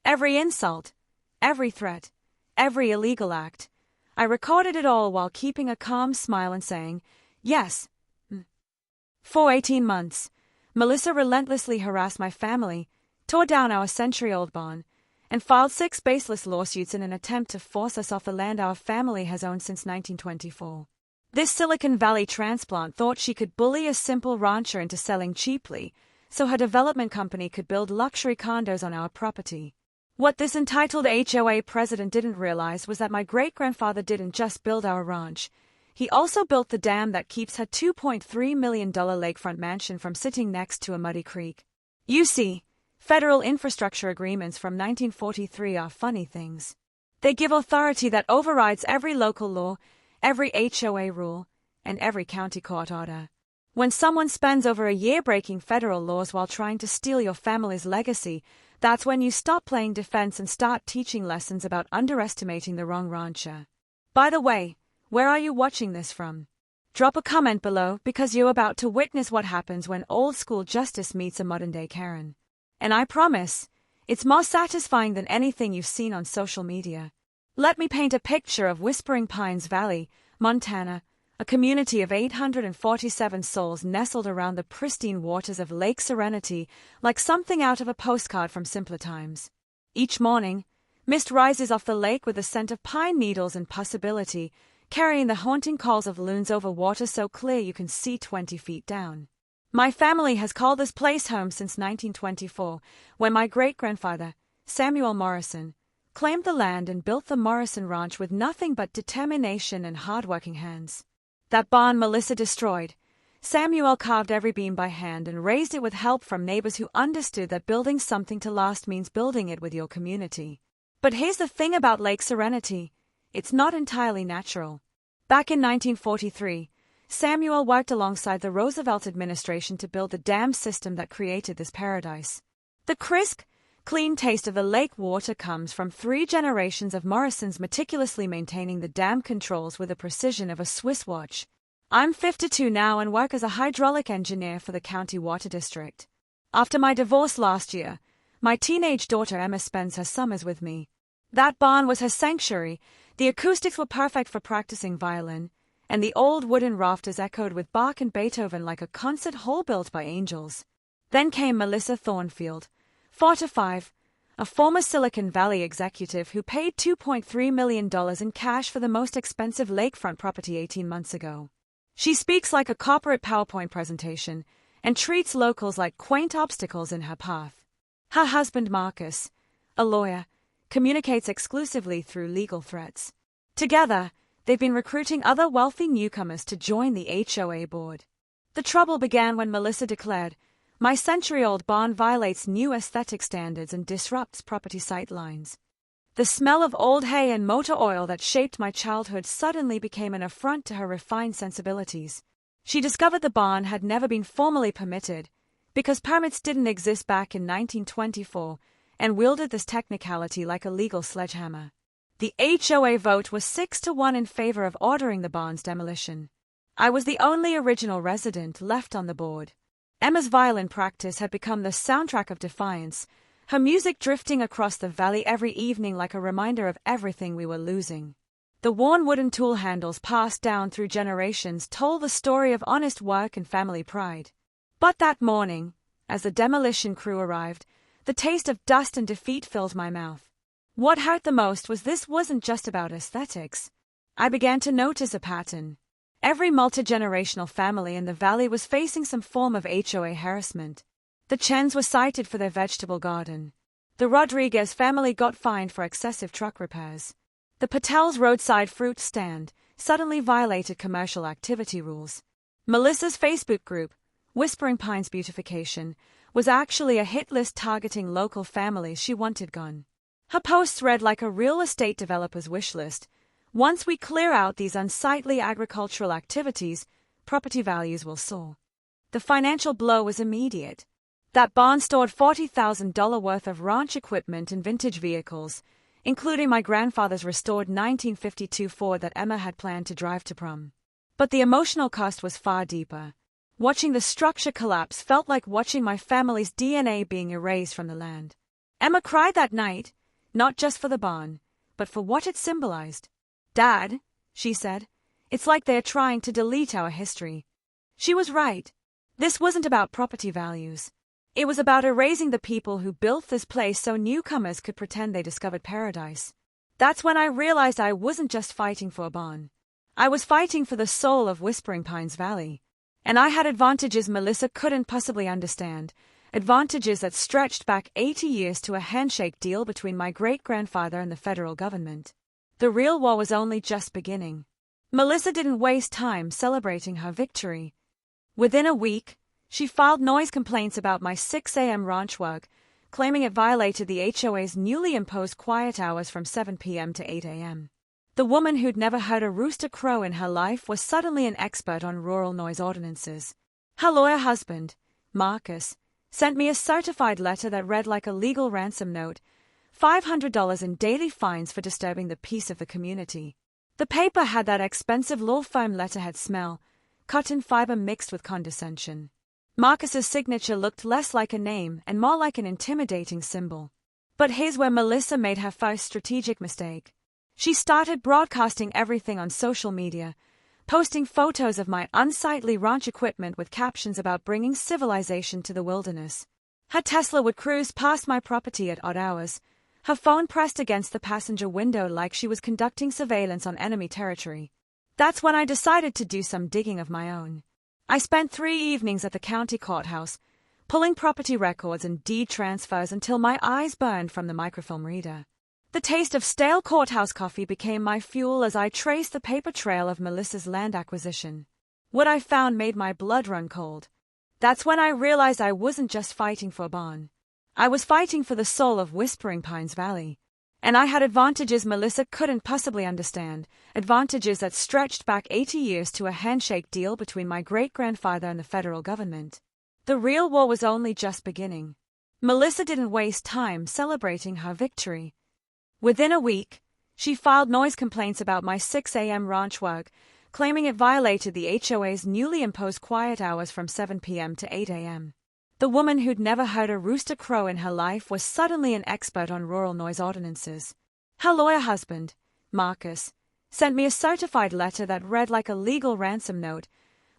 Every insult, every threat, every illegal act. I recorded it all while keeping a calm smile and saying, yes. For 18 months, Melissa relentlessly harassed my family, tore down our century-old barn, and filed 6 baseless lawsuits in an attempt to force us off the land our family has owned since 1924. This Silicon Valley transplant thought she could bully a simple rancher into selling cheaply, so her development company could build luxury condos on our property. What this entitled HOA president didn't realize was that my great-grandfather didn't just build our ranch. He also built the dam that keeps her $2.3 million lakefront mansion from sitting next to a muddy creek. You see, federal infrastructure agreements from 1943 are funny things. They give authority that overrides every local law, every HOA rule, and every county court order. When someone spends over a year breaking federal laws while trying to steal your family's legacy, that's when you stop playing defense and start teaching lessons about underestimating the wrong rancher. By the way, where are you watching this from? Drop a comment below because you're about to witness what happens when old-school justice meets a modern-day Karen. And I promise, it's more satisfying than anything you've seen on social media. Let me paint a picture of Whispering Pines Valley, Montana, a community of 847 souls nestled around the pristine waters of Lake Serenity, like something out of a postcard from simpler times. Each morning, mist rises off the lake with the scent of pine needles and possibility, carrying the haunting calls of loons over water so clear you can see 20 feet down. My family has called this place home since 1924, when my great-grandfather, Samuel Morrison, claimed the land and built the Morrison Ranch with nothing but determination and hard-working hands. That barn Melissa destroyed, Samuel carved every beam by hand and raised it with help from neighbors who understood that building something to last means building it with your community. But here's the thing about Lake Serenity, it's not entirely natural. Back in 1943, Samuel worked alongside the Roosevelt administration to build the dam system that created this paradise. The crisp, clean taste of the lake water comes from 3 generations of Morrisons meticulously maintaining the dam controls with the precision of a Swiss watch. I'm 52 now and work as a hydraulic engineer for the county water district. After my divorce last year, my teenage daughter Emma spends her summers with me. That barn was her sanctuary, the acoustics were perfect for practicing violin, and the old wooden rafters echoed with Bach and Beethoven like a concert hall built by angels. Then came Melissa Thornfield, 45, a former Silicon Valley executive who paid $2.3 million in cash for the most expensive lakefront property 18 months ago. She speaks like a corporate PowerPoint presentation and treats locals like quaint obstacles in her path. Her husband Marcus, a lawyer, communicates exclusively through legal threats. Together, they've been recruiting other wealthy newcomers to join the HOA board. The trouble began when Melissa declared, "My century-old barn violates new aesthetic standards and disrupts property sightlines." The smell of old hay and motor oil that shaped my childhood suddenly became an affront to her refined sensibilities. She discovered the barn had never been formally permitted, because permits didn't exist back in 1924, and wielded this technicality like a legal sledgehammer. The HOA vote was 6-1 in favor of ordering the barn's demolition. I was the only original resident left on the board. Emma's violin practice had become the soundtrack of defiance, her music drifting across the valley every evening like a reminder of everything we were losing. The worn wooden tool handles passed down through generations told the story of honest work and family pride. But that morning, as the demolition crew arrived, the taste of dust and defeat filled my mouth. What hurt the most was this wasn't just about aesthetics. I began to notice a pattern. Every multi-generational family in the valley was facing some form of HOA harassment. The Chens were cited for their vegetable garden. The Rodriguez family got fined for excessive truck repairs. The Patel's roadside fruit stand suddenly violated commercial activity rules. Melissa's Facebook group, Whispering Pines Beautification, was actually a hit list targeting local families she wanted gone. Her posts read like a real estate developer's wish list. Once we clear out these unsightly agricultural activities, property values will soar. The financial blow was immediate. That barn stored $40,000 worth of ranch equipment and vintage vehicles, including my grandfather's restored 1952 Ford that Emma had planned to drive to prom. But the emotional cost was far deeper. Watching the structure collapse felt like watching my family's DNA being erased from the land. Emma cried that night, not just for the barn, but for what it symbolized. "Dad," she said, "it's like they're trying to delete our history." She was right. This wasn't about property values. It was about erasing the people who built this place so newcomers could pretend they discovered paradise. That's when I realized I wasn't just fighting for a barn. I was fighting for the soul of Whispering Pines Valley. And I had advantages Melissa couldn't possibly understand, advantages that stretched back 80 years to a handshake deal between my great-grandfather and the federal government. The real war was only just beginning. Melissa didn't waste time celebrating her victory. Within a week, she filed noise complaints about my 6 a.m. ranch work, claiming it violated the HOA's newly imposed quiet hours from 7 p.m. to 8 a.m. The woman who'd never heard a rooster crow in her life was suddenly an expert on rural noise ordinances. Her lawyer husband, Marcus, sent me a certified letter that read like a legal ransom note, $500 in daily fines for disturbing the peace of the community. The paper had that expensive law firm letterhead smell, cotton fiber mixed with condescension. Marcus's signature looked less like a name and more like an intimidating symbol. But here's where Melissa made her first strategic mistake. She started broadcasting everything on social media, posting photos of my unsightly ranch equipment with captions about bringing civilization to the wilderness. Her Tesla would cruise past my property at odd hours, her phone pressed against the passenger window like she was conducting surveillance on enemy territory. That's when I decided to do some digging of my own. I spent 3 evenings at the county courthouse, pulling property records and deed transfers until my eyes burned from the microfilm reader. The taste of stale courthouse coffee became my fuel as I traced the paper trail of Melissa's land acquisition. What I found made my blood run cold. That's when I realized I wasn't just fighting for a barn. I was fighting for the soul of Whispering Pines Valley. And I had advantages Melissa couldn't possibly understand, advantages that stretched back 80 years to a handshake deal between my great-grandfather and the federal government. The real war was only just beginning. Melissa didn't waste time celebrating her victory. Within a week, she filed noise complaints about my 6 a.m. ranch work, claiming it violated the HOA's newly imposed quiet hours from 7 p.m. to 8 a.m. The woman who'd never heard a rooster crow in her life was suddenly an expert on rural noise ordinances. Her lawyer husband, Marcus, sent me a certified letter that read like a legal ransom note,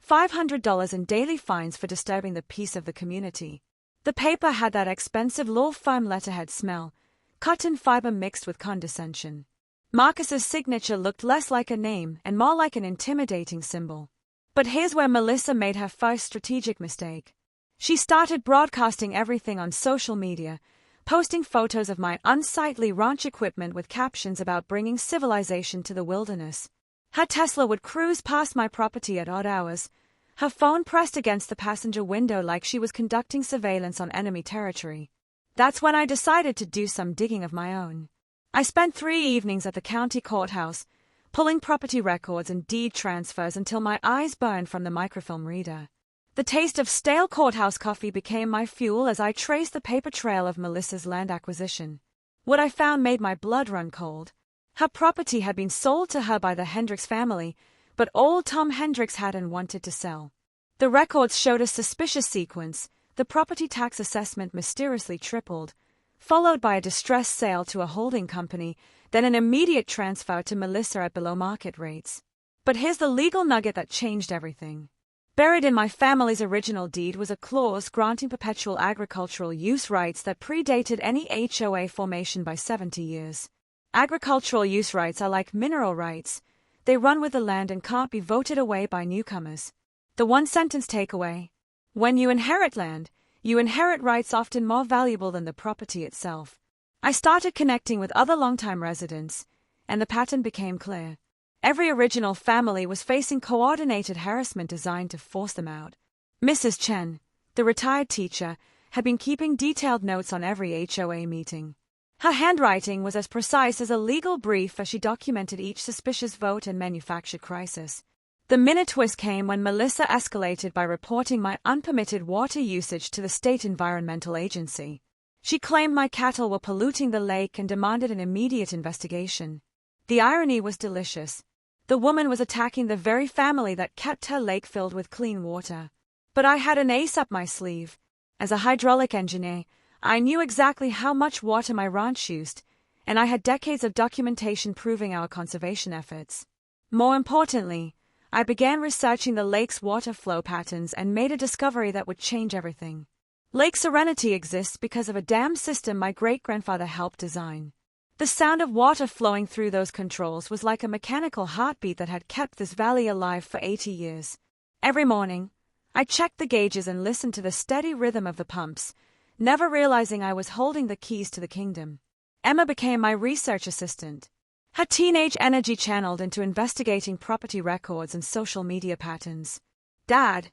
$500 in daily fines for disturbing the peace of the community. The paper had that expensive law firm letterhead smell, cotton fiber mixed with condescension. Marcus's signature looked less like a name and more like an intimidating symbol. But here's where Melissa made her first strategic mistake. She started broadcasting everything on social media, posting photos of my unsightly ranch equipment with captions about bringing civilization to the wilderness. Her Tesla would cruise past my property at odd hours, her phone pressed against the passenger window like she was conducting surveillance on enemy territory. That's when I decided to do some digging of my own. I spent 3 evenings at the county courthouse, pulling property records and deed transfers until my eyes burned from the microfilm reader. The taste of stale courthouse coffee became my fuel as I traced the paper trail of Melissa's land acquisition. What I found made my blood run cold. Her property had been sold to her by the Hendricks family, but old Tom Hendricks hadn't wanted to sell. The records showed a suspicious sequence. The property tax assessment mysteriously tripled, followed by a distressed sale to a holding company, then an immediate transfer to Melissa at below market rates. But here's the legal nugget that changed everything. Buried in my family's original deed was a clause granting perpetual agricultural use rights that predated any HOA formation by 70 years. Agricultural use rights are like mineral rights. They run with the land and can't be voted away by newcomers. The one-sentence takeaway: when you inherit land, you inherit rights often more valuable than the property itself. I started connecting with other longtime residents, and the pattern became clear. Every original family was facing coordinated harassment designed to force them out. Mrs. Chen, the retired teacher, had been keeping detailed notes on every HOA meeting. Her handwriting was as precise as a legal brief as she documented each suspicious vote and manufactured crisis. The minute twist came when Melissa escalated by reporting my unpermitted water usage to the state environmental agency. She claimed my cattle were polluting the lake and demanded an immediate investigation. The irony was delicious. The woman was attacking the very family that kept her lake filled with clean water. But I had an ace up my sleeve. As a hydraulic engineer, I knew exactly how much water my ranch used, and I had decades of documentation proving our conservation efforts. More importantly, I began researching the lake's water flow patterns and made a discovery that would change everything. Lake Serenity exists because of a dam system my great-grandfather helped design. The sound of water flowing through those controls was like a mechanical heartbeat that had kept this valley alive for 80 years. Every morning, I checked the gauges and listened to the steady rhythm of the pumps, never realizing I was holding the keys to the kingdom. Emma became my research assistant. Her teenage energy channeled into investigating property records and social media patterns. "Dad,"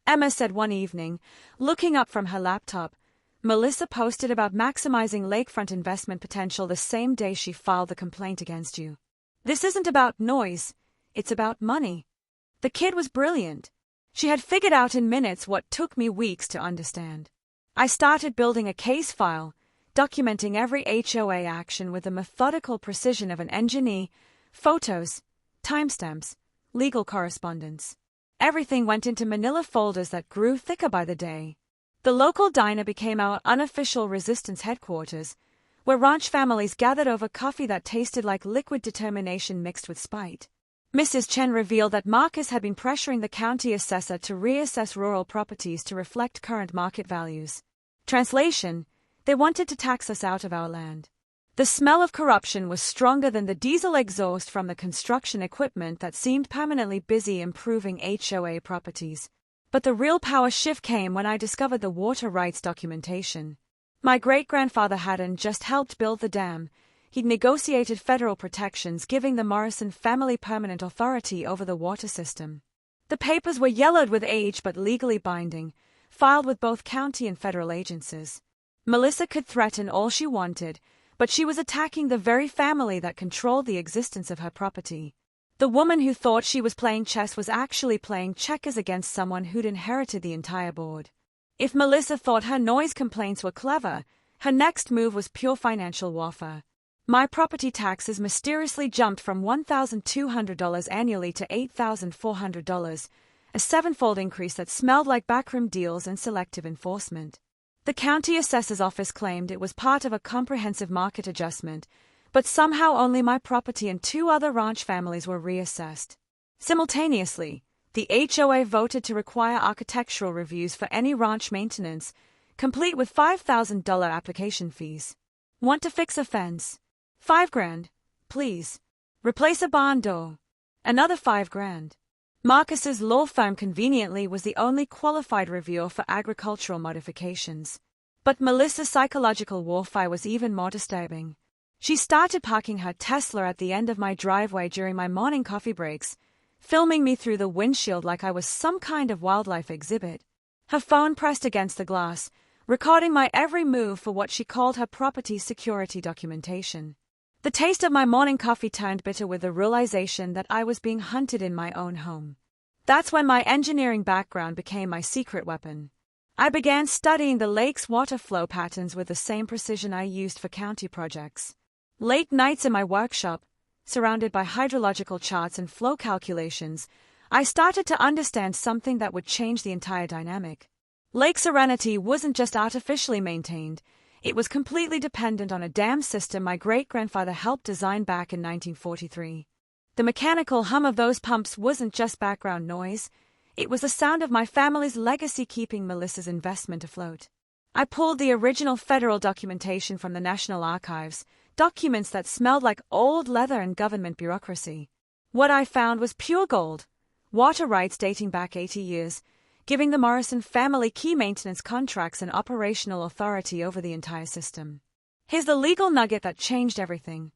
Emma said one evening, looking up from her laptop, "Melissa posted about maximizing lakefront investment potential the same day she filed the complaint against you. This isn't about noise, it's about money." The kid was brilliant. She had figured out in minutes what took me weeks to understand. I started building a case file, documenting every HOA action with the methodical precision of an engineer, photos, timestamps, legal correspondence. Everything went into manila folders that grew thicker by the day. The local diner became our unofficial resistance headquarters, where ranch families gathered over coffee that tasted like liquid determination mixed with spite. Mrs. Chen revealed that Marcus had been pressuring the county assessor to reassess rural properties to reflect current market values. Translation: they wanted to tax us out of our land. The smell of corruption was stronger than the diesel exhaust from the construction equipment that seemed permanently busy improving HOA properties. But the real power shift came when I discovered the water rights documentation. My great-grandfather hadn't just helped build the dam, he'd negotiated federal protections giving the Morrison family permanent authority over the water system. The papers were yellowed with age but legally binding, filed with both county and federal agencies. Melissa could threaten all she wanted, but she was attacking the very family that controlled the existence of her property. The woman who thought she was playing chess was actually playing checkers against someone who'd inherited the entire board. If Melissa thought her noise complaints were clever, her next move was pure financial warfare. My property taxes mysteriously jumped from $1,200 annually to $8,400, a sevenfold increase that smelled like backroom deals and selective enforcement. The county assessor's office claimed it was part of a comprehensive market adjustment, but somehow only my property and 2 other ranch families were reassessed. Simultaneously, the HOA voted to require architectural reviews for any ranch maintenance, complete with $5,000 application fees. Want to fix a fence? $5,000, please. Replace a barn door? Another $5,000. Marcus's law firm conveniently was the only qualified reviewer for agricultural modifications. But Melissa's psychological warfare was even more disturbing. She started parking her Tesla at the end of my driveway during my morning coffee breaks, filming me through the windshield like I was some kind of wildlife exhibit. Her phone pressed against the glass, recording my every move for what she called her property security documentation. The taste of my morning coffee turned bitter with the realization that I was being hunted in my own home. That's when my engineering background became my secret weapon. I began studying the lake's water flow patterns with the same precision I used for county projects. Late nights in my workshop, surrounded by hydrological charts and flow calculations, I started to understand something that would change the entire dynamic. Lake Serenity wasn't just artificially maintained, it was completely dependent on a dam system my great-grandfather helped design back in 1943. The mechanical hum of those pumps wasn't just background noise, it was the sound of my family's legacy keeping Melissa's investment afloat. I pulled the original federal documentation from the National Archives, documents that smelled like old leather and government bureaucracy. What I found was pure gold, water rights dating back 80 years, giving the Morrison family key maintenance contracts and operational authority over the entire system. Here's the legal nugget that changed everything.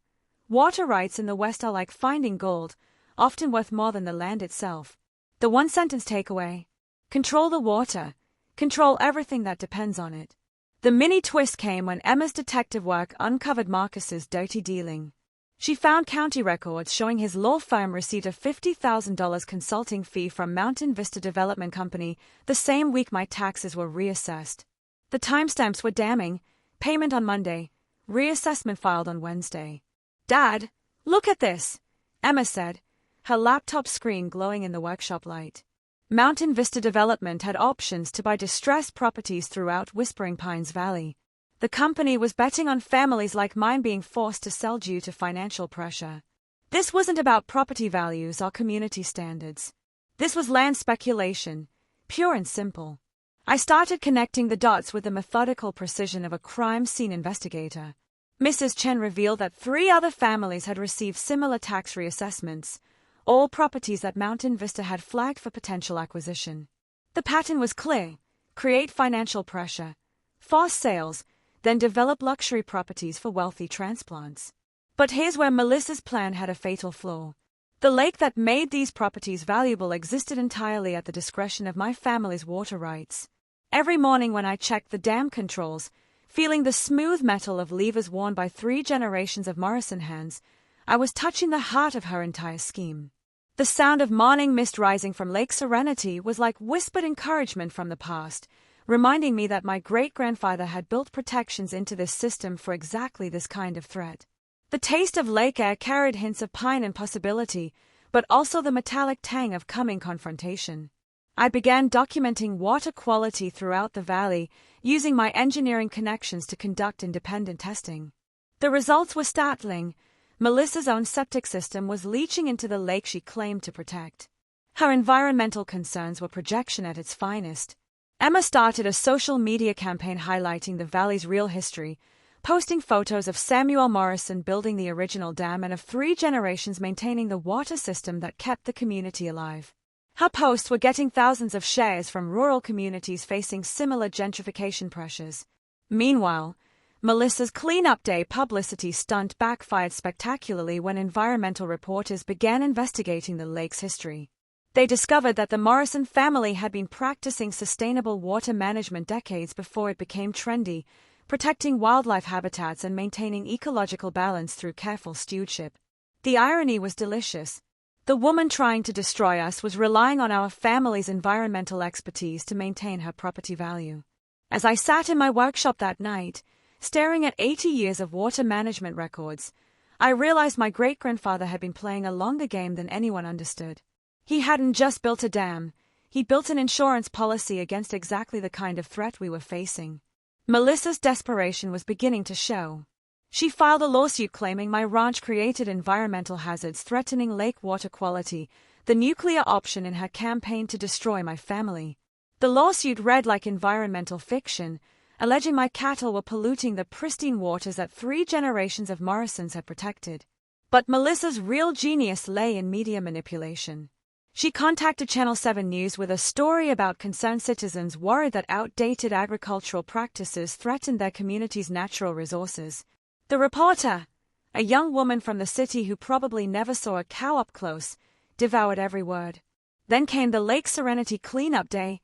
Water rights in the West are like finding gold, often worth more than the land itself. The one-sentence takeaway: control the water, control everything that depends on it. The mini twist came when Emma's detective work uncovered Marcus's dirty dealing. She found county records showing his law firm received a $50,000 consulting fee from Mountain Vista Development Company the same week my taxes were reassessed. The timestamps were damning: payment on Monday, reassessment filed on Wednesday. "Dad, look at this," Emma said, her laptop screen glowing in the workshop light. Mountain Vista Development had options to buy distressed properties throughout Whispering Pines Valley. The company was betting on families like mine being forced to sell due to financial pressure. This wasn't about property values or community standards. This was land speculation, pure and simple. I started connecting the dots with the methodical precision of a crime scene investigator. Mrs. Chen revealed that 3 other families had received similar tax reassessments, all properties that Mountain Vista had flagged for potential acquisition. The pattern was clear: create financial pressure, force sales, then develop luxury properties for wealthy transplants. But here's where Melissa's plan had a fatal flaw. The lake that made these properties valuable existed entirely at the discretion of my family's water rights. Every morning when I checked the dam controls, feeling the smooth metal of levers worn by 3 generations of Morrison hands, I was touching the heart of her entire scheme. The sound of morning mist rising from Lake Serenity was like whispered encouragement from the past, reminding me that my great-grandfather had built protections into this system for exactly this kind of threat. The taste of lake air carried hints of pine and possibility, but also the metallic tang of coming confrontation. I began documenting water quality throughout the valley, using my engineering connections to conduct independent testing. The results were startling. Melissa's own septic system was leaching into the lake she claimed to protect. Her environmental concerns were projection at its finest. Emma started a social media campaign highlighting the valley's real history, posting photos of Samuel Morrison building the original dam and of 3 generations maintaining the water system that kept the community alive. Her posts were getting thousands of shares from rural communities facing similar gentrification pressures. Meanwhile, Melissa's cleanup day publicity stunt backfired spectacularly when environmental reporters began investigating the lake's history. They discovered that the Morrison family had been practicing sustainable water management decades before it became trendy, protecting wildlife habitats and maintaining ecological balance through careful stewardship. The irony was delicious. The woman trying to destroy us was relying on our family's environmental expertise to maintain her property value. As I sat in my workshop that night, staring at 80 years of water management records, I realized my great-grandfather had been playing a longer game than anyone understood. He hadn't just built a dam, he built an insurance policy against exactly the kind of threat we were facing. Melissa's desperation was beginning to show. She filed a lawsuit claiming my ranch created environmental hazards threatening lake water quality, the nuclear option in her campaign to destroy my family. The lawsuit read like environmental fiction, alleging my cattle were polluting the pristine waters that 3 generations of Morrisons had protected. But Melissa's real genius lay in media manipulation. She contacted Channel 7 News with a story about concerned citizens worried that outdated agricultural practices threatened their community's natural resources. The reporter, a young woman from the city who probably never saw a cow up close, devoured every word. Then came the Lake Serenity cleanup day,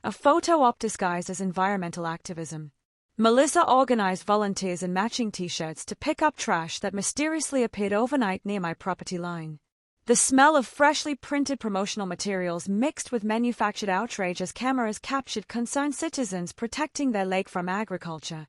a photo op disguised as environmental activism. Melissa organized volunteers in matching t-shirts to pick up trash that mysteriously appeared overnight near my property line. The smell of freshly printed promotional materials mixed with manufactured outrage as cameras captured concerned citizens protecting their lake from agriculture.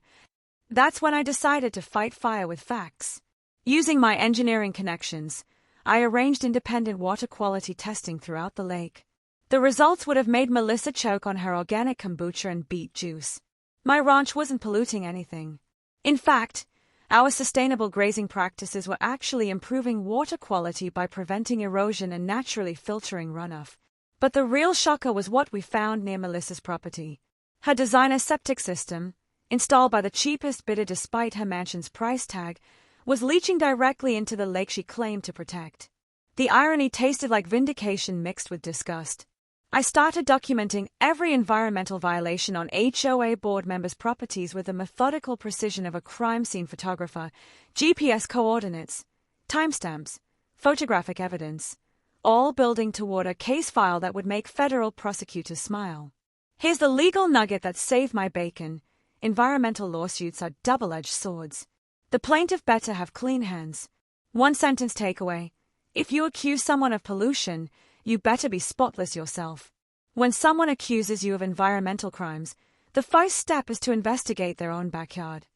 That's when I decided to fight fire with facts. Using my engineering connections, I arranged independent water quality testing throughout the lake. The results would have made Melissa choke on her organic kombucha and beet juice. My ranch wasn't polluting anything. In fact, our sustainable grazing practices were actually improving water quality by preventing erosion and naturally filtering runoff. But the real shocker was what we found near Melissa's property. Her designer septic system, installed by the cheapest bidder despite her mansion's price tag, was leaching directly into the lake she claimed to protect. The irony tasted like vindication mixed with disgust. I started documenting every environmental violation on HOA board members' properties with the methodical precision of a crime scene photographer, GPS coordinates, timestamps, photographic evidence, all building toward a case file that would make federal prosecutors smile. Here's the legal nugget that saved my bacon. Environmental lawsuits are double-edged swords. The plaintiff better have clean hands. One sentence takeaway: if you accuse someone of pollution, you better be spotless yourself. When someone accuses you of environmental crimes, the first step is to investigate their own backyard.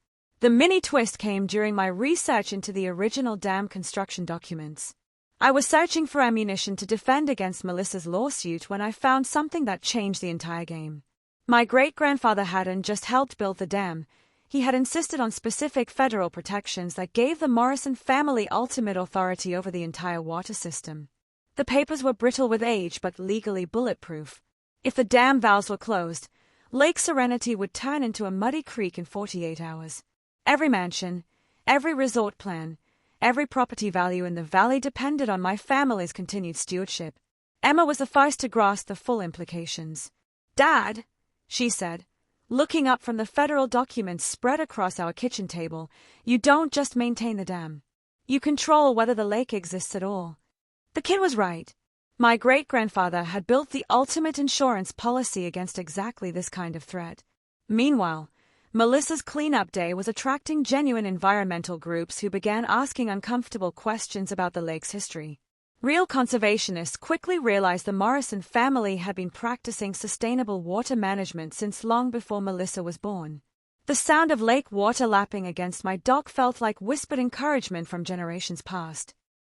The mini twist came during my research into the original dam construction documents. I was searching for ammunition to defend against Melissa's lawsuit when I found something that changed the entire game. My great-grandfather hadn't just helped build the dam, He had insisted on specific federal protections that gave the Morrison family ultimate authority over the entire water system. The papers were brittle with age but legally bulletproof. If the dam valves were closed, Lake Serenity would turn into a muddy creek in 48 hours. Every mansion, every resort plan, every property value in the valley depended on my family's continued stewardship. Emma was the first to grasp the full implications. "Dad," she said, looking up from the federal documents spread across our kitchen table, "you don't just maintain the dam. You control whether the lake exists at all." The kid was right. My great-grandfather had built the ultimate insurance policy against exactly this kind of threat. Meanwhile, Melissa's cleanup day was attracting genuine environmental groups who began asking uncomfortable questions about the lake's history. Real conservationists quickly realized the Morrison family had been practicing sustainable water management since long before Melissa was born. The sound of lake water lapping against my dock felt like whispered encouragement from generations past.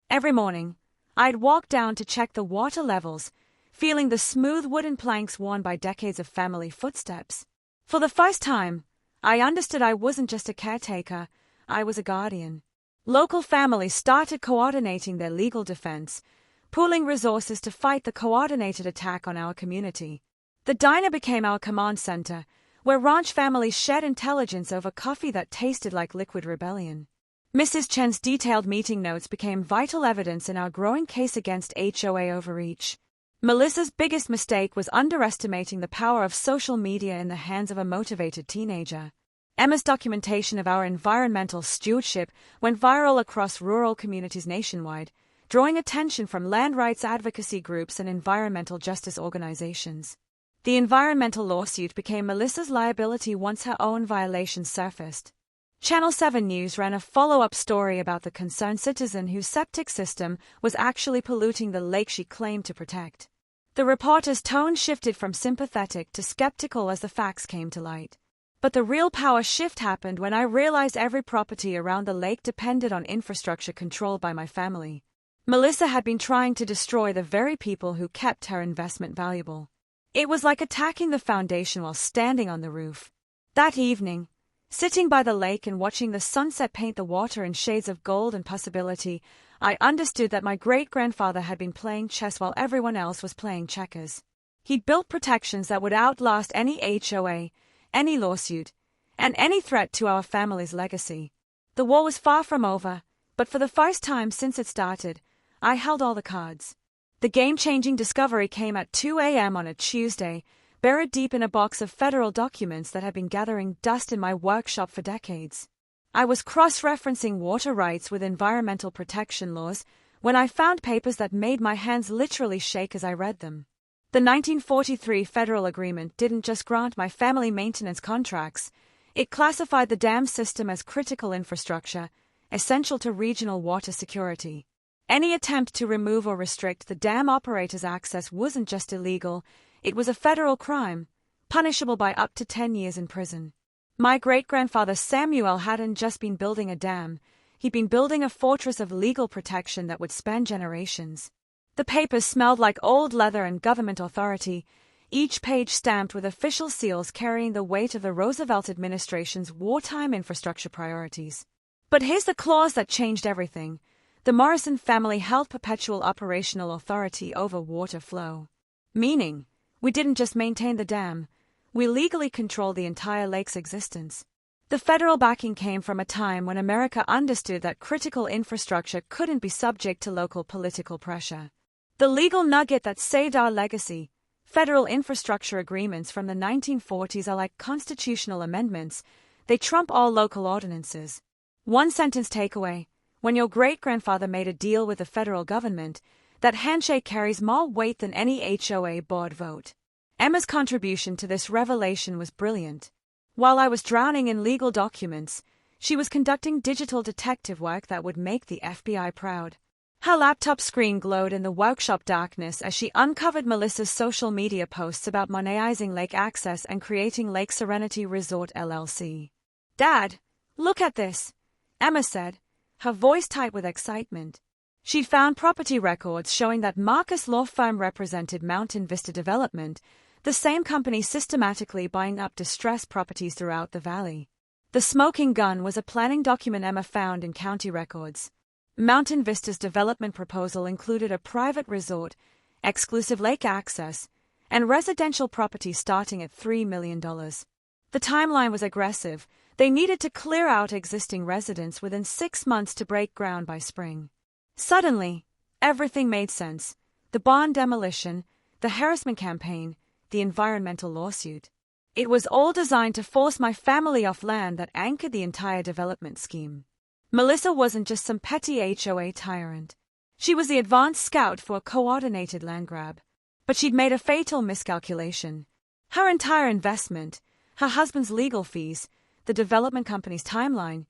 Every morning, I'd walk down to check the water levels, feeling the smooth wooden planks worn by decades of family footsteps. For the first time, I understood I wasn't just a caretaker, I was a guardian. Local families started coordinating their legal defense, pooling resources to fight the coordinated attack on our community. The diner became our command center, where ranch families shared intelligence over coffee that tasted like liquid rebellion. Mrs. Chen's detailed meeting notes became vital evidence in our growing case against HOA overreach. Melissa's biggest mistake was underestimating the power of social media in the hands of a motivated teenager. Emma's documentation of our environmental stewardship went viral across rural communities nationwide, drawing attention from land rights advocacy groups and environmental justice organizations. The environmental lawsuit became Melissa's liability once her own violations surfaced. Channel 7 News ran a follow-up story about the concerned citizen whose septic system was actually polluting the lake she claimed to protect. The reporter's tone shifted from sympathetic to skeptical as the facts came to light. But the real power shift happened when I realized every property around the lake depended on infrastructure controlled by my family. Melissa had been trying to destroy the very people who kept her investment valuable. It was like attacking the foundation while standing on the roof. That evening, sitting by the lake and watching the sunset paint the water in shades of gold and possibility, I understood that my great-grandfather had been playing chess while everyone else was playing checkers. He'd built protections that would outlast any HOA, any lawsuit, and any threat to our family's legacy. The war was far from over, but for the first time since it started, I held all the cards. The game-changing discovery came at 2 a.m. on a Tuesday, buried deep in a box of federal documents that had been gathering dust in my workshop for decades. I was cross-referencing water rights with environmental protection laws when I found papers that made my hands literally shake as I read them. The 1943 federal agreement didn't just grant my family maintenance contracts, it classified the dam system as critical infrastructure, essential to regional water security. Any attempt to remove or restrict the dam operator's access wasn't just illegal, it was a federal crime, punishable by up to 10 years in prison. My great-grandfather Samuel hadn't just been building a dam, he'd been building a fortress of legal protection that would span generations. The papers smelled like old leather and government authority, each page stamped with official seals carrying the weight of the Roosevelt administration's wartime infrastructure priorities. But here's the clause that changed everything. The Morrison family held perpetual operational authority over water flow. Meaning, we didn't just maintain the dam, we legally controlled the entire lake's existence. The federal backing came from a time when America understood that critical infrastructure couldn't be subject to local political pressure. The legal nugget that saved our legacy, federal infrastructure agreements from the 1940s are like constitutional amendments, they trump all local ordinances. One sentence takeaway, when your great-grandfather made a deal with the federal government, that handshake carries more weight than any HOA board vote. Emma's contribution to this revelation was brilliant. While I was drowning in legal documents, she was conducting digital detective work that would make the FBI proud. Her laptop screen glowed in the workshop darkness as she uncovered Melissa's social media posts about monetizing lake access and creating Lake Serenity Resort LLC. "Dad, look at this," Emma said, her voice tight with excitement. She'd found property records showing that Marcus law firm represented Mountain Vista Development, the same company systematically buying up distressed properties throughout the valley. The smoking gun was a planning document Emma found in county records. Mountain Vista's development proposal included a private resort, exclusive lake access, and residential property starting at $3 million. The timeline was aggressive. They needed to clear out existing residents within 6 months to break ground by spring. Suddenly, everything made sense. The bond demolition, the harassment campaign, the environmental lawsuit. It was all designed to force my family off land that anchored the entire development scheme. Melissa wasn't just some petty HOA tyrant. She was the advanced scout for a coordinated land grab. But she'd made a fatal miscalculation. Her entire investment, her husband's legal fees, the development company's timeline,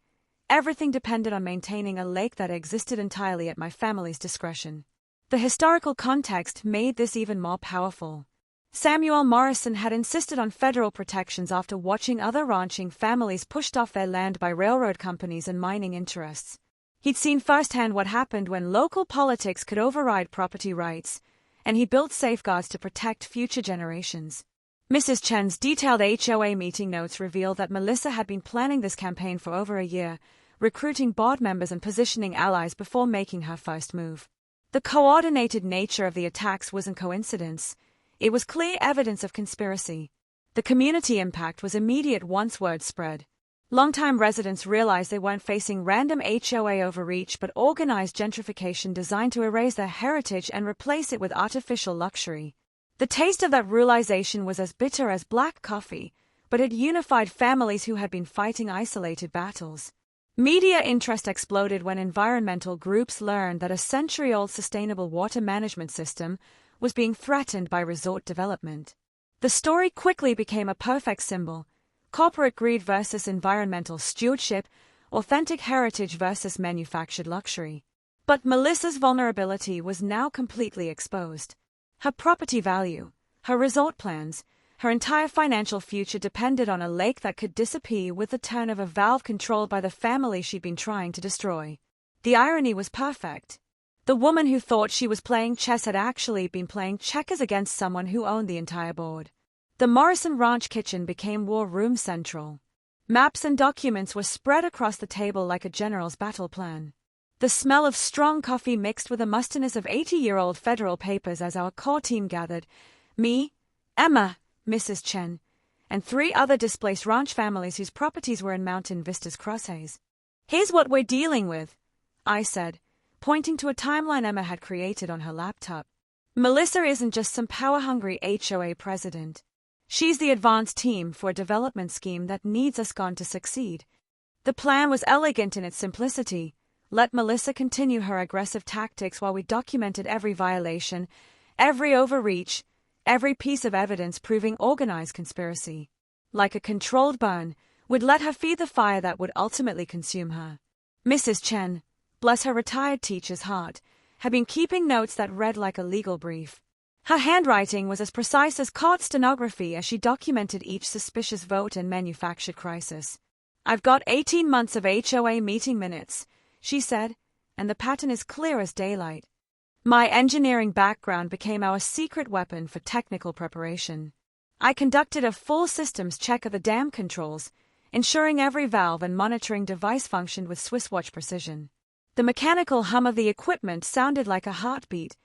everything depended on maintaining a lake that existed entirely at my family's discretion. The historical context made this even more powerful. Samuel Morrison had insisted on federal protections after watching other ranching families pushed off their land by railroad companies and mining interests. He'd seen firsthand what happened when local politics could override property rights, and he built safeguards to protect future generations. Mrs. Chen's detailed HOA meeting notes reveal that Melissa had been planning this campaign for over a year, recruiting board members and positioning allies before making her first move. The coordinated nature of the attacks wasn't coincidence. It was clear evidence of conspiracy. The community impact was immediate once word spread. Longtime residents realized they weren't facing random HOA overreach but organized gentrification designed to erase their heritage and replace it with artificial luxury. The taste of that realization was as bitter as black coffee, but it unified families who had been fighting isolated battles. Media interest exploded when environmental groups learned that a century-old sustainable water management system was being threatened by resort development. The story quickly became a perfect symbol: corporate greed versus environmental stewardship, authentic heritage versus manufactured luxury. But Melissa's vulnerability was now completely exposed. Her property value, her resort plans, her entire financial future depended on a lake that could disappear with the turn of a valve controlled by the family she'd been trying to destroy. The irony was perfect. The woman who thought she was playing chess had actually been playing checkers against someone who owned the entire board. The Morrison Ranch kitchen became War Room Central. Maps and documents were spread across the table like a general's battle plan. The smell of strong coffee mixed with the mustiness of 80-year-old federal papers as our core team gathered. Me, Emma, Mrs. Chen, and 3 other displaced ranch families whose properties were in Mountain Vista's crosshairs. "Here's what we're dealing with," I said, pointing to a timeline Emma had created on her laptop. "Melissa isn't just some power-hungry HOA president. She's the advanced team for a development scheme that needs us gone to succeed." The plan was elegant in its simplicity. Let Melissa continue her aggressive tactics while we documented every violation, every overreach, every piece of evidence proving organized conspiracy. Like a controlled burn, we'd let her feed the fire that would ultimately consume her. Mrs. Chen, bless her retired teacher's heart, had been keeping notes that read like a legal brief. Her handwriting was as precise as court stenography as she documented each suspicious vote and manufactured crisis. "I've got 18 months of HOA meeting minutes," she said, "and the pattern is clear as daylight." My engineering background became our secret weapon for technical preparation. I conducted a full systems check of the dam controls, ensuring every valve and monitoring device functioned with Swiss watch precision. The mechanical hum of the equipment sounded like a heartbeat,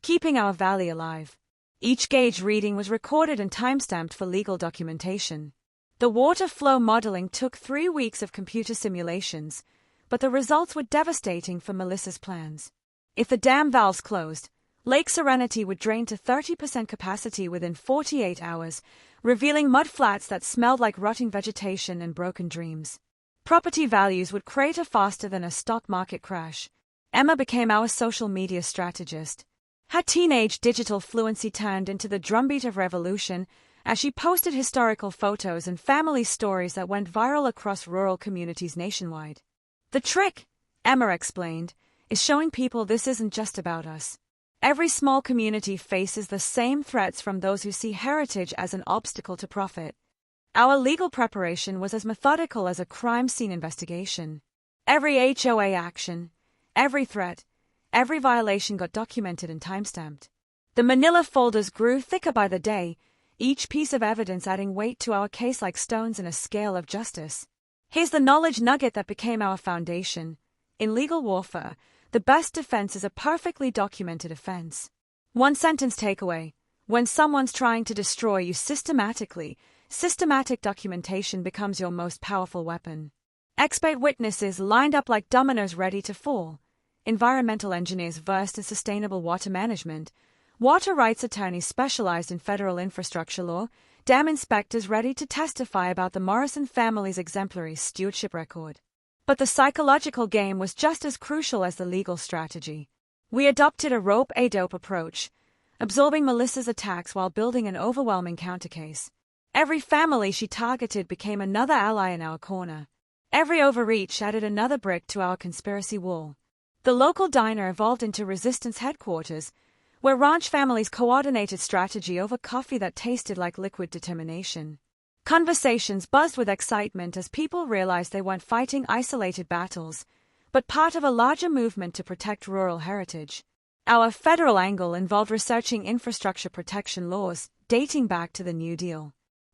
keeping our valley alive. Each gauge reading was recorded and timestamped for legal documentation. The water flow modeling took 3 weeks of computer simulations, but the results were devastating for Melissa's plans. If the dam valves closed, Lake Serenity would drain to 30% capacity within 48 hours, revealing mudflats that smelled like rotting vegetation and broken dreams. Property values would crater faster than a stock market crash. Emma became our social media strategist. Her teenage digital fluency turned into the drumbeat of revolution as she posted historical photos and family stories that went viral across rural communities nationwide. "The trick," Emma explained, "is showing people this isn't just about us. Every small community faces the same threats from those who see heritage as an obstacle to profit." Our legal preparation was as methodical as a crime scene investigation. Every HOA action, every threat, every violation got documented and timestamped. The manila folders grew thicker by the day, each piece of evidence adding weight to our case like stones in a scale of justice. Here's the knowledge nugget that became our foundation. In legal warfare, the best defense is a perfectly documented offense. One sentence takeaway: when someone's trying to destroy you systematic documentation becomes your most powerful weapon. Expert witnesses lined up like dominoes ready to fall. Environmental engineers versed in sustainable water management. Water rights attorneys specialized in federal infrastructure law. Dam inspectors ready to testify about the Morrison family's exemplary stewardship record. But the psychological game was just as crucial as the legal strategy. We adopted a rope-a-dope approach, absorbing Melissa's attacks while building an overwhelming countercase. Every family she targeted became another ally in our corner. Every overreach added another brick to our conspiracy wall. The local diner evolved into resistance headquarters, where ranch families coordinated strategy over coffee that tasted like liquid determination. Conversations buzzed with excitement as people realized they weren't fighting isolated battles, but part of a larger movement to protect rural heritage. Our federal angle involved researching infrastructure protection laws dating back to the New Deal.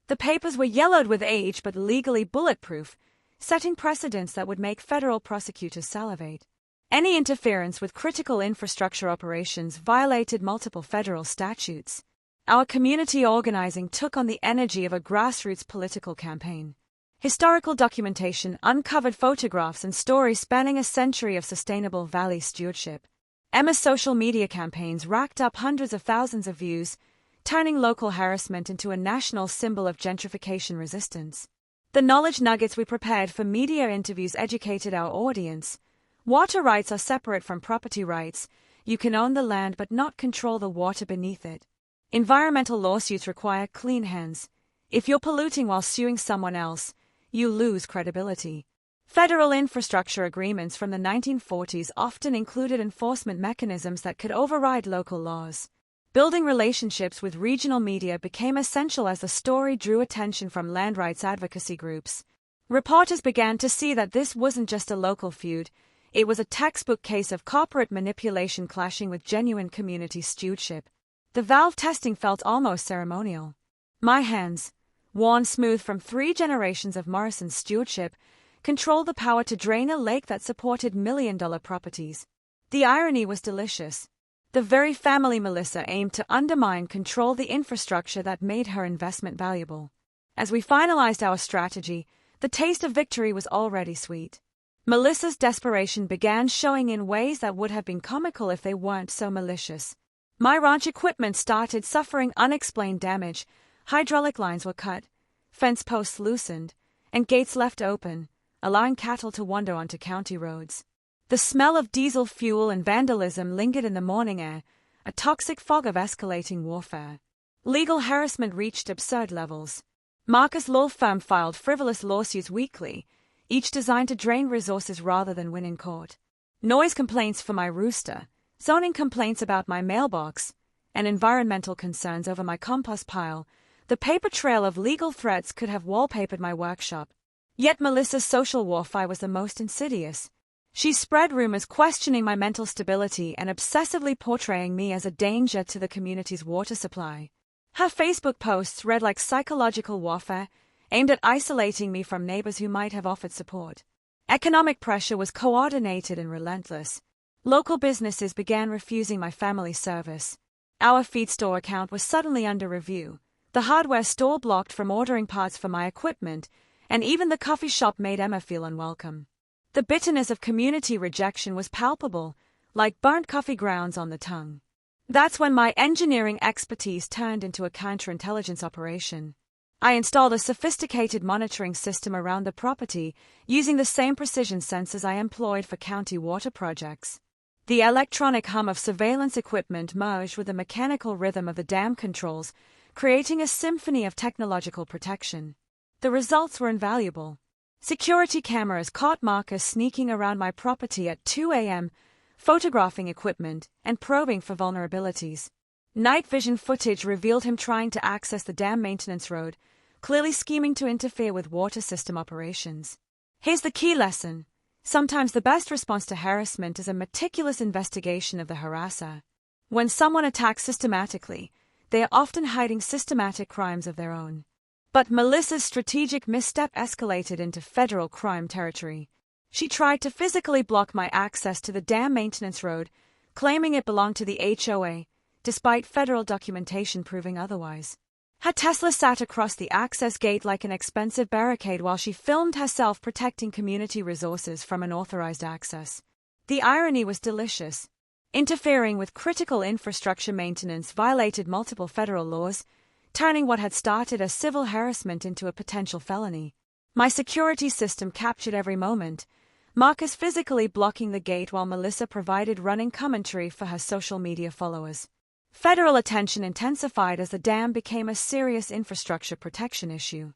The papers were yellowed with age but legally bulletproof, setting precedents that would make federal prosecutors salivate. Any interference with critical infrastructure operations violated multiple federal statutes. Our community organizing took on the energy of a grassroots political campaign. Historical documentation uncovered photographs and stories spanning a century of sustainable valley stewardship. Emma's social media campaigns racked up hundreds of thousands of views, turning local harassment into a national symbol of gentrification resistance. The knowledge nuggets we prepared for media interviews educated our audience. Water rights are separate from property rights. You can own the land but not control the water beneath it. Environmental lawsuits require clean hands. If you're polluting while suing someone else, you lose credibility. Federal infrastructure agreements from the 1940s often included enforcement mechanisms that could override local laws. Building relationships with regional media became essential as the story drew attention from land rights advocacy groups. Reporters began to see that this wasn't just a local feud. It was a textbook case of corporate manipulation clashing with genuine community stewardship. The valve testing felt almost ceremonial. My hands, worn smooth from 3 generations of Morrison stewardship, controlled the power to drain a lake that supported million-dollar properties. The irony was delicious. The very family Melissa aimed to undermine controlled the infrastructure that made her investment valuable. As we finalized our strategy, the taste of victory was already sweet. Melissa's desperation began showing in ways that would have been comical if they weren't so malicious. My ranch equipment started suffering unexplained damage. Hydraulic lines were cut, fence posts loosened, and gates left open, allowing cattle to wander onto county roads. The smell of diesel fuel and vandalism lingered in the morning air, a toxic fog of escalating warfare. Legal harassment reached absurd levels. Marcus law firm filed frivolous lawsuits weekly, each designed to drain resources rather than win in court. Noise complaints for my rooster, zoning complaints about my mailbox, and environmental concerns over my compost pile. The paper trail of legal threats could have wallpapered my workshop. Yet Melissa's social warfare was the most insidious. She spread rumors questioning my mental stability and obsessively portraying me as a danger to the community's water supply. Her Facebook posts read like psychological warfare, aimed at isolating me from neighbors who might have offered support. Economic pressure was coordinated and relentless. Local businesses began refusing my family service. Our feed store account was suddenly under review. The hardware store blocked from ordering parts for my equipment, and even the coffee shop made Emma feel unwelcome. The bitterness of community rejection was palpable, like burnt coffee grounds on the tongue. That's when my engineering expertise turned into a counterintelligence operation. I installed a sophisticated monitoring system around the property, using the same precision sensors I employed for county water projects. The electronic hum of surveillance equipment merged with the mechanical rhythm of the dam controls, creating a symphony of technological protection. The results were invaluable. Security cameras caught Marcus sneaking around my property at 2 a.m., photographing equipment and probing for vulnerabilities. Night vision footage revealed him trying to access the dam maintenance road, clearly scheming to interfere with water system operations. Here's the key lesson. Sometimes the best response to harassment is a meticulous investigation of the harasser. When someone attacks systematically, they are often hiding systematic crimes of their own. But Melissa's strategic misstep escalated into federal crime territory. She tried to physically block my access to the dam maintenance road, claiming it belonged to the HOA, despite federal documentation proving otherwise. Her Tesla sat across the access gate like an expensive barricade while she filmed herself protecting community resources from unauthorized access. The irony was delicious. Interfering with critical infrastructure maintenance violated multiple federal laws, turning what had started as civil harassment into a potential felony. My security system captured every moment, Marcus physically blocking the gate while Melissa provided running commentary for her social media followers. Federal attention intensified as the dam became a serious infrastructure protection issue.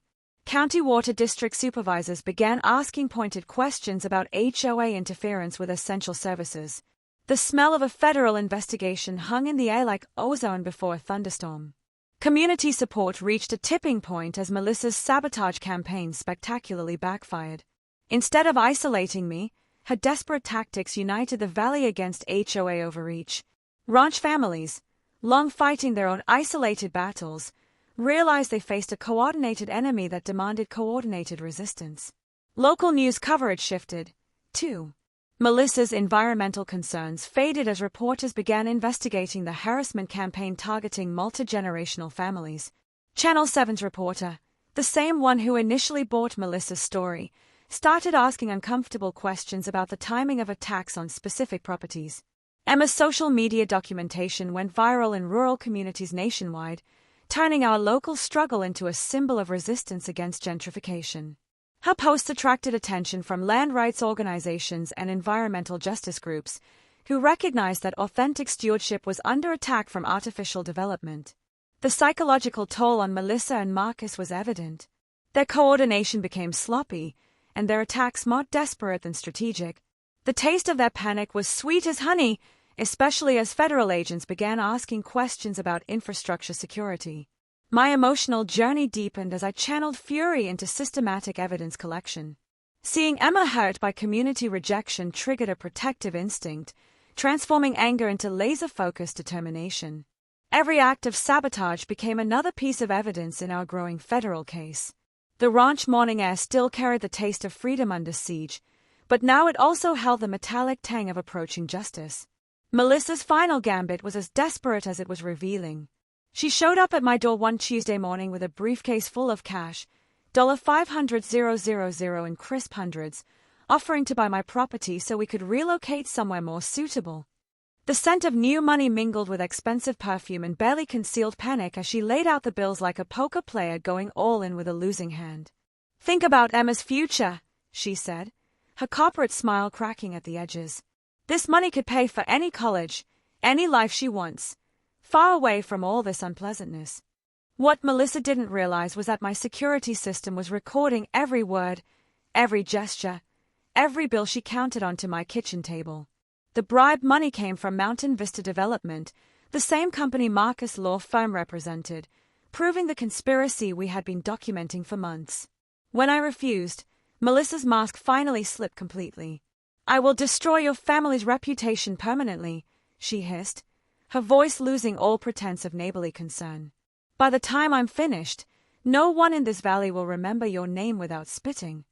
County water district supervisors began asking pointed questions about HOA interference with essential services. The smell of a federal investigation hung in the air like ozone before a thunderstorm. Community support reached a tipping point as Melissa's sabotage campaign spectacularly backfired. Instead of isolating me, her desperate tactics united the valley against HOA overreach. Ranch families, long fighting their own isolated battles, realized they faced a coordinated enemy that demanded coordinated resistance. Local news coverage shifted, too. Melissa's environmental concerns faded as reporters began investigating the harassment campaign targeting multi-generational families. Channel 7's reporter, the same one who initially bought Melissa's story, started asking uncomfortable questions about the timing of attacks on specific properties. Emma's social media documentation went viral in rural communities nationwide, turning our local struggle into a symbol of resistance against gentrification. Her posts attracted attention from land rights organizations and environmental justice groups, who recognized that authentic stewardship was under attack from artificial development. The psychological toll on Melissa and Marcus was evident. Their coordination became sloppy, and their attacks more desperate than strategic. The taste of their panic was sweet as honey, especially as federal agents began asking questions about infrastructure security. My emotional journey deepened as I channeled fury into systematic evidence collection. Seeing Emma hurt by community rejection triggered a protective instinct, transforming anger into laser-focused determination. Every act of sabotage became another piece of evidence in our growing federal case. The ranch morning air still carried the taste of freedom under siege, but now it also held the metallic tang of approaching justice. Melissa's final gambit was as desperate as it was revealing. She showed up at my door one Tuesday morning with a briefcase full of cash, $500,000 in crisp hundreds, offering to buy my property so we could relocate somewhere more suitable. The scent of new money mingled with expensive perfume and barely concealed panic as she laid out the bills like a poker player going all in with a losing hand. "Think about Emma's future," she said, her corporate smile cracking at the edges. "This money could pay for any college, any life she wants, far away from all this unpleasantness." What Melissa didn't realize was that my security system was recording every word, every gesture, every bill she counted onto my kitchen table. The bribe money came from Mountain Vista Development, the same company Marcus' law firm represented, proving the conspiracy we had been documenting for months. When I refused, Melissa's mask finally slipped completely. "I will destroy your family's reputation permanently," she hissed, her voice losing all pretense of neighborly concern. "By the time I'm finished, no one in this valley will remember your name without spitting."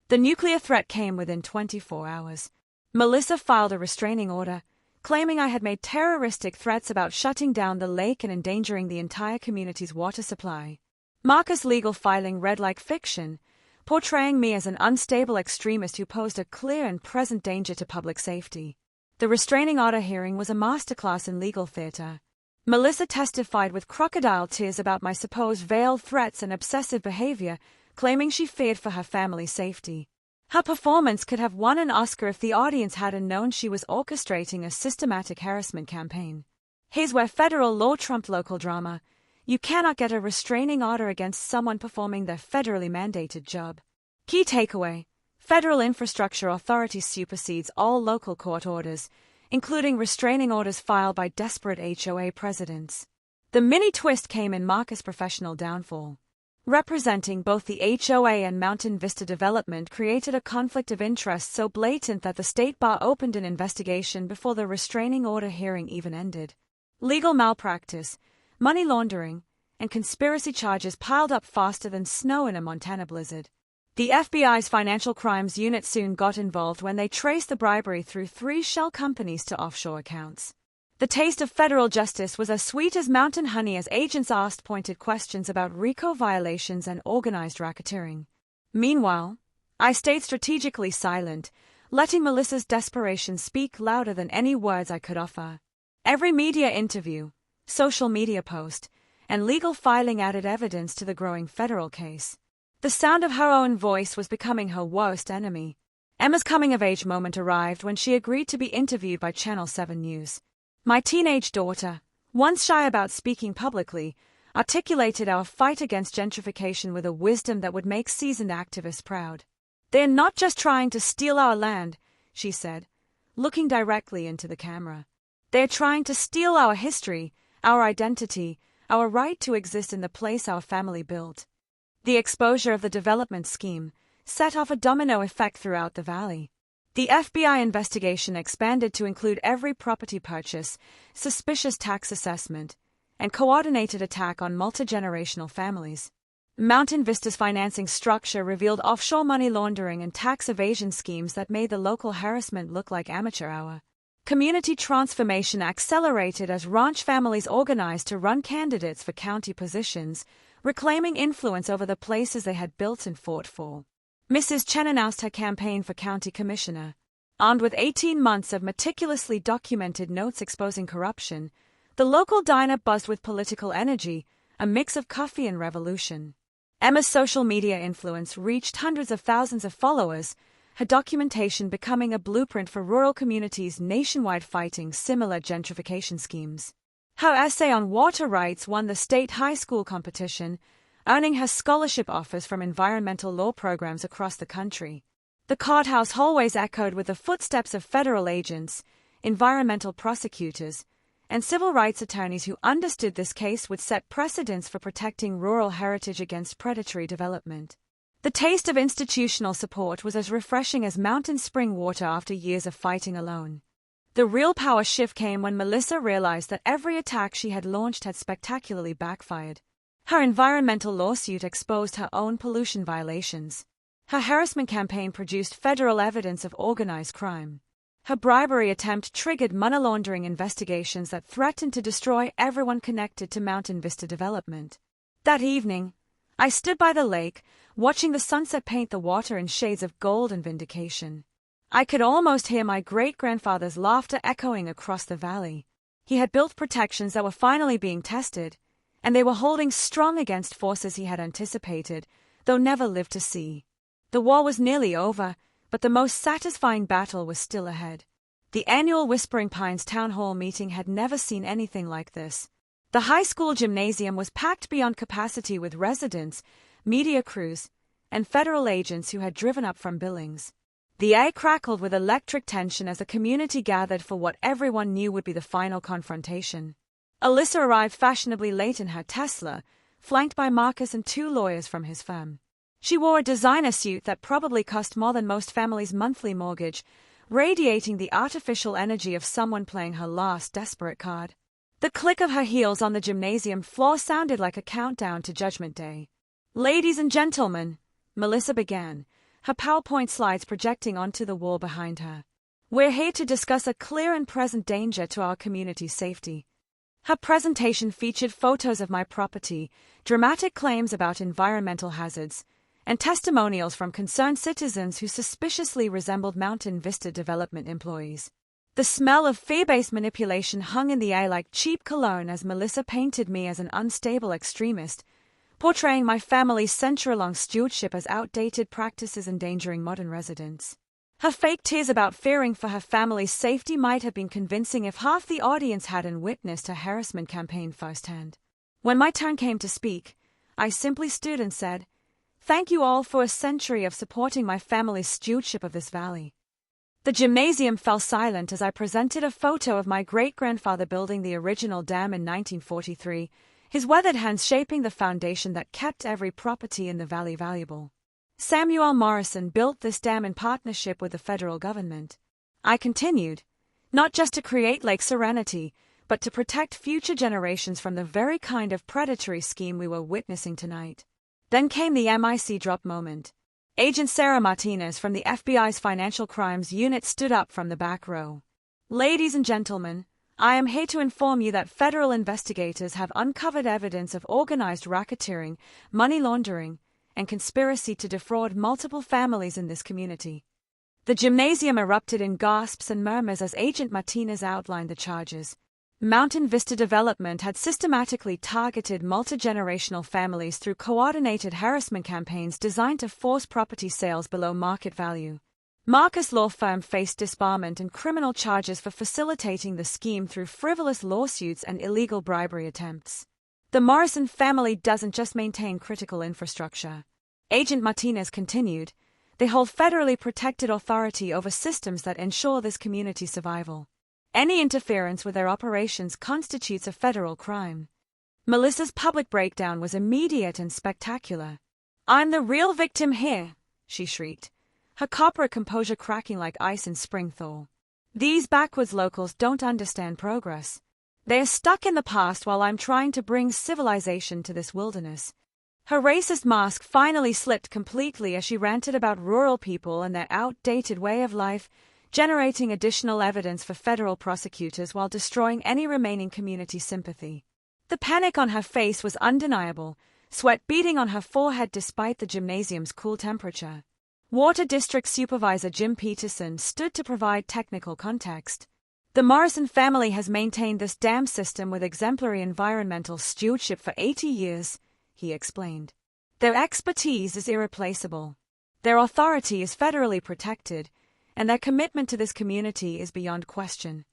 The nuclear threat came within 24 hours. Melissa filed a restraining order, claiming I had made terroristic threats about shutting down the lake and endangering the entire community's water supply. Marcus' legal filing read like fiction, portraying me as an unstable extremist who posed a clear and present danger to public safety. The restraining order hearing was a masterclass in legal theater. Melissa testified with crocodile tears about my supposed veiled threats and obsessive behavior, claiming she feared for her family's safety. Her performance could have won an Oscar if the audience hadn't known she was orchestrating a systematic harassment campaign. Here's where federal law trumped local drama. You cannot get a restraining order against someone performing their federally mandated job. Key takeaway: federal infrastructure authority supersedes all local court orders, including restraining orders filed by desperate HOA presidents. The mini twist came in Marcus' professional downfall. Representing both the HOA and Mountain Vista Development created a conflict of interest so blatant that the state bar opened an investigation before the restraining order hearing even ended. Legal malpractice, money laundering, and conspiracy charges piled up faster than snow in a Montana blizzard. The FBI's Financial Crimes Unit soon got involved when they traced the bribery through 3 shell companies to offshore accounts. The taste of federal justice was as sweet as mountain honey as agents asked pointed questions about RICO violations and organized racketeering. Meanwhile, I stayed strategically silent, letting Melissa's desperation speak louder than any words I could offer. Every media interview, social media post, and legal filing added evidence to the growing federal case. The sound of her own voice was becoming her worst enemy. Emma's coming-of-age moment arrived when she agreed to be interviewed by Channel 7 News. My teenage daughter, once shy about speaking publicly, articulated our fight against gentrification with a wisdom that would make seasoned activists proud. "They're not just trying to steal our land," she said, looking directly into the camera. "They're trying to steal our history, our identity, our right to exist in the place our family built." The exposure of the development scheme set off a domino effect throughout the valley. The FBI investigation expanded to include every property purchase, suspicious tax assessment, and coordinated attack on multi-generational families. Mountain Vista's financing structure revealed offshore money laundering and tax evasion schemes that made the local harassment look like amateur hour. Community transformation accelerated as ranch families organized to run candidates for county positions, reclaiming influence over the places they had built and fought for. Mrs. Chen announced her campaign for county commissioner. Armed with 18 months of meticulously documented notes exposing corruption, the local diner buzzed with political energy, a mix of coffee and revolution. Emma's social media influence reached hundreds of thousands of followers, her documentation becoming a blueprint for rural communities nationwide fighting similar gentrification schemes. Her essay on water rights won the state high school competition, earning her scholarship offers from environmental law programs across the country. The courthouse hallways echoed with the footsteps of federal agents, environmental prosecutors, and civil rights attorneys who understood this case would set precedents for protecting rural heritage against predatory development. The taste of institutional support was as refreshing as mountain spring water after years of fighting alone. The real power shift came when Melissa realized that every attack she had launched had spectacularly backfired. Her environmental lawsuit exposed her own pollution violations. Her harassment campaign produced federal evidence of organized crime. Her bribery attempt triggered money laundering investigations that threatened to destroy everyone connected to Mountain Vista development. That evening, I stood by the lake, watching the sunset paint the water in shades of gold and vindication. I could almost hear my great-grandfather's laughter echoing across the valley. He had built protections that were finally being tested, and they were holding strong against forces he had anticipated, though never lived to see. The war was nearly over, but the most satisfying battle was still ahead. The annual Whispering Pines Town Hall meeting had never seen anything like this. The high school gymnasium was packed beyond capacity with residents, media crews, and federal agents who had driven up from Billings. The air crackled with electric tension as the community gathered for what everyone knew would be the final confrontation. Alyssa arrived fashionably late in her Tesla, flanked by Marcus and 2 lawyers from his firm. She wore a designer suit that probably cost more than most families' monthly mortgage, radiating the artificial energy of someone playing her last desperate card. The click of her heels on the gymnasium floor sounded like a countdown to Judgment Day. "Ladies and gentlemen," Melissa began, her PowerPoint slides projecting onto the wall behind her. "We're here to discuss a clear and present danger to our community's safety." Her presentation featured photos of my property, dramatic claims about environmental hazards, and testimonials from concerned citizens who suspiciously resembled Mountain Vista development employees. The smell of fear-based manipulation hung in the air like cheap cologne as Melissa painted me as an unstable extremist, portraying my family's century-long stewardship as outdated practices endangering modern residents. Her fake tears about fearing for her family's safety might have been convincing if half the audience hadn't witnessed her harassment campaign firsthand. When my turn came to speak, I simply stood and said, "Thank you all for a century of supporting my family's stewardship of this valley." The gymnasium fell silent as I presented a photo of my great-grandfather building the original dam in 1943, his weathered hands shaping the foundation that kept every property in the valley valuable. Samuel Morrison built this dam in partnership with the federal government. I continued, "Not just to create Lake Serenity, but to protect future generations from the very kind of predatory scheme we were witnessing tonight. Then came the mic drop moment. Agent Sarah Martinez from the FBI's Financial Crimes Unit stood up from the back row. "Ladies and gentlemen, I am here to inform you that federal investigators have uncovered evidence of organized racketeering, money laundering, and conspiracy to defraud multiple families in this community." The gymnasium erupted in gasps and murmurs as Agent Martinez outlined the charges. Mountain Vista Development had systematically targeted multi-generational families through coordinated harassment campaigns designed to force property sales below market value. Marcus Law Firm faced disbarment and criminal charges for facilitating the scheme through frivolous lawsuits and illegal bribery attempts. The Morrison family doesn't just maintain critical infrastructure. Agent Martinez continued, they hold federally protected authority over systems that ensure this community's survival. Any interference with their operations constitutes a federal crime. Melissa's public breakdown was immediate and spectacular. "I'm the real victim here," she shrieked, her corporate composure cracking like ice in spring thaw. "These backwoods locals don't understand progress. They are stuck in the past while I'm trying to bring civilization to this wilderness." Her racist mask finally slipped completely as she ranted about rural people and their outdated way of life, generating additional evidence for federal prosecutors while destroying any remaining community sympathy. The panic on her face was undeniable, sweat beading on her forehead despite the gymnasium's cool temperature. Water District Supervisor Jim Peterson stood to provide technical context. "The Morrison family has maintained this dam system with exemplary environmental stewardship for 80 years, he explained. "Their expertise is irreplaceable. Their authority is federally protected, and their commitment to this community is beyond question."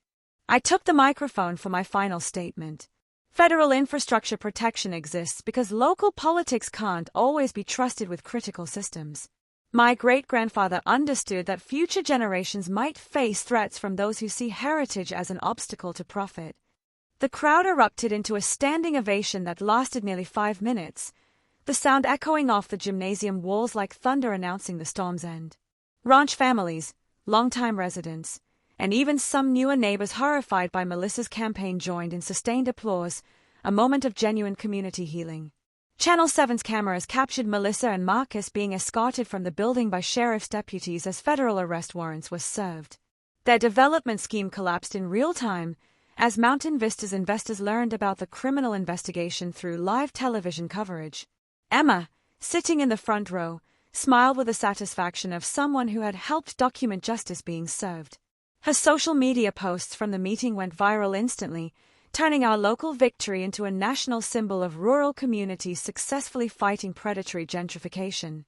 I took the microphone for my final statement. Federal infrastructure protection exists because local politics can't always be trusted with critical systems. My great-grandfather understood that future generations might face threats from those who see heritage as an obstacle to profit. The crowd erupted into a standing ovation that lasted nearly 5 minutes, the sound echoing off the gymnasium walls like thunder announcing the storm's end. Ranch families, longtime residents, and even some newer neighbors horrified by Melissa's campaign joined in sustained applause, a moment of genuine community healing. Channel 7's cameras captured Melissa and Marcus being escorted from the building by sheriff's deputies as federal arrest warrants were served. Their development scheme collapsed in real time as Mountain Vista's investors learned about the criminal investigation through live television coverage. Emma, sitting in the front row, smiled with the satisfaction of someone who had helped document justice being served. Her social media posts from the meeting went viral instantly, turning our local victory into a national symbol of rural communities successfully fighting predatory gentrification.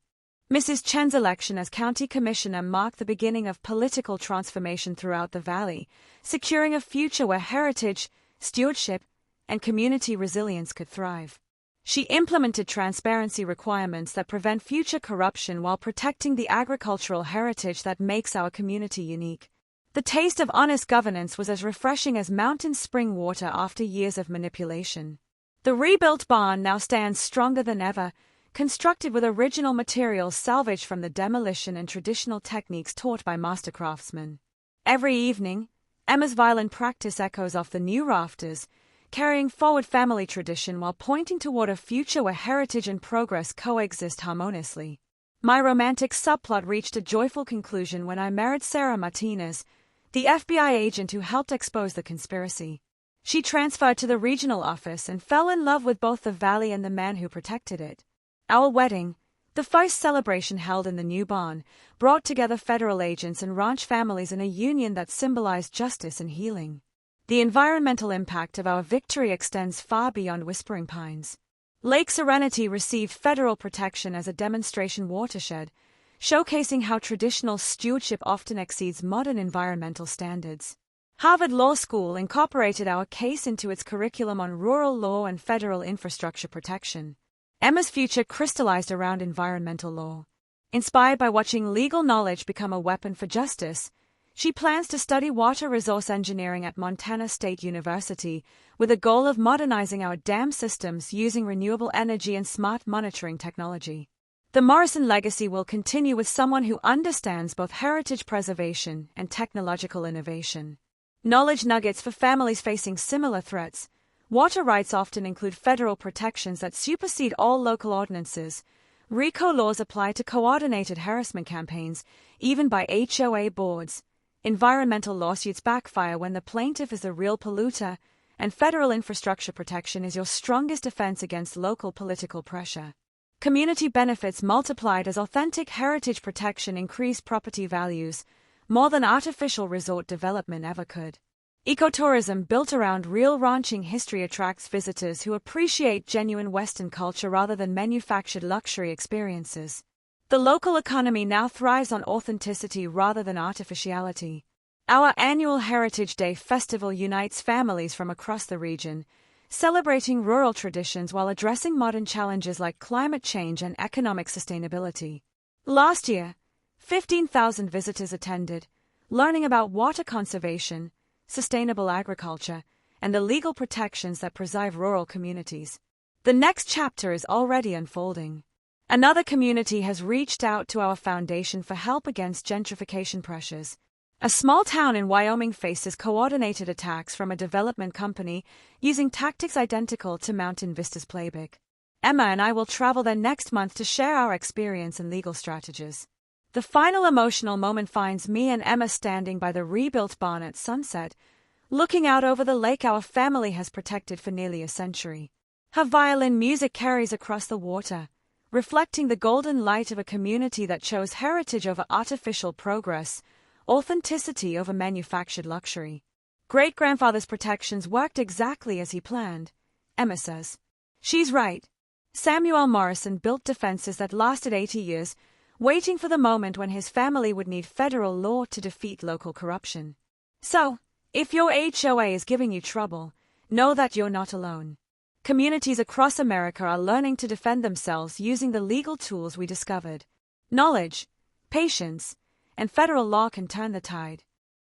Mrs. Chen's election as county commissioner marked the beginning of political transformation throughout the valley, securing a future where heritage, stewardship, and community resilience could thrive. She implemented transparency requirements that prevent future corruption while protecting the agricultural heritage that makes our community unique. The taste of honest governance was as refreshing as mountain spring water after years of manipulation. The rebuilt barn now stands stronger than ever, constructed with original materials salvaged from the demolition and traditional techniques taught by master craftsmen. Every evening, Emma's violin practice echoes off the new rafters, carrying forward family tradition while pointing toward a future where heritage and progress coexist harmoniously. My romantic subplot reached a joyful conclusion when I married Sarah Martinez, the FBI agent who helped expose the conspiracy. She transferred to the regional office and fell in love with both the valley and the man who protected it. Our wedding, the first celebration held in the new barn, brought together federal agents and ranch families in a union that symbolized justice and healing. The environmental impact of our victory extends far beyond Whispering Pines. Lake Serenity received federal protection as a demonstration watershed, showcasing how traditional stewardship often exceeds modern environmental standards. Harvard Law School incorporated our case into its curriculum on rural law and federal infrastructure protection. Emma's future crystallized around environmental law. Inspired by watching legal knowledge become a weapon for justice, she plans to study water resource engineering at Montana State University with a goal of modernizing our dam systems using renewable energy and smart monitoring technology. The Morrison legacy will continue with someone who understands both heritage preservation and technological innovation. Knowledge nuggets for families facing similar threats. Water rights often include federal protections that supersede all local ordinances. RICO laws apply to coordinated harassment campaigns, even by HOA boards. Environmental lawsuits backfire when the plaintiff is the real polluter, and federal infrastructure protection is your strongest defense against local political pressure. Community benefits multiplied as authentic heritage protection increase property values, more than artificial resort development ever could. Ecotourism built around real ranching history attracts visitors who appreciate genuine Western culture rather than manufactured luxury experiences. The local economy now thrives on authenticity rather than artificiality. Our annual Heritage Day festival unites families from across the region, celebrating rural traditions while addressing modern challenges like climate change and economic sustainability. Last year, 15,000 visitors attended, learning about water conservation, sustainable agriculture, and the legal protections that preserve rural communities. The next chapter is already unfolding. Another community has reached out to our foundation for help against gentrification pressures. A small town in Wyoming faces coordinated attacks from a development company using tactics identical to Mountain Vista's playbook. Emma and I will travel there next month to share our experience and legal strategies. The final emotional moment finds me and Emma standing by the rebuilt barn at sunset, looking out over the lake our family has protected for nearly a century. Her violin music carries across the water, reflecting the golden light of a community that chose heritage over artificial progress, authenticity over manufactured luxury. Great-grandfather's protections worked exactly as he planned, Emma says. She's right. Samuel Morrison built defenses that lasted 80 years, waiting for the moment when his family would need federal law to defeat local corruption. So, if your HOA is giving you trouble, know that you're not alone. Communities across America are learning to defend themselves using the legal tools we discovered. Knowledge, patience, and federal law can turn the tide.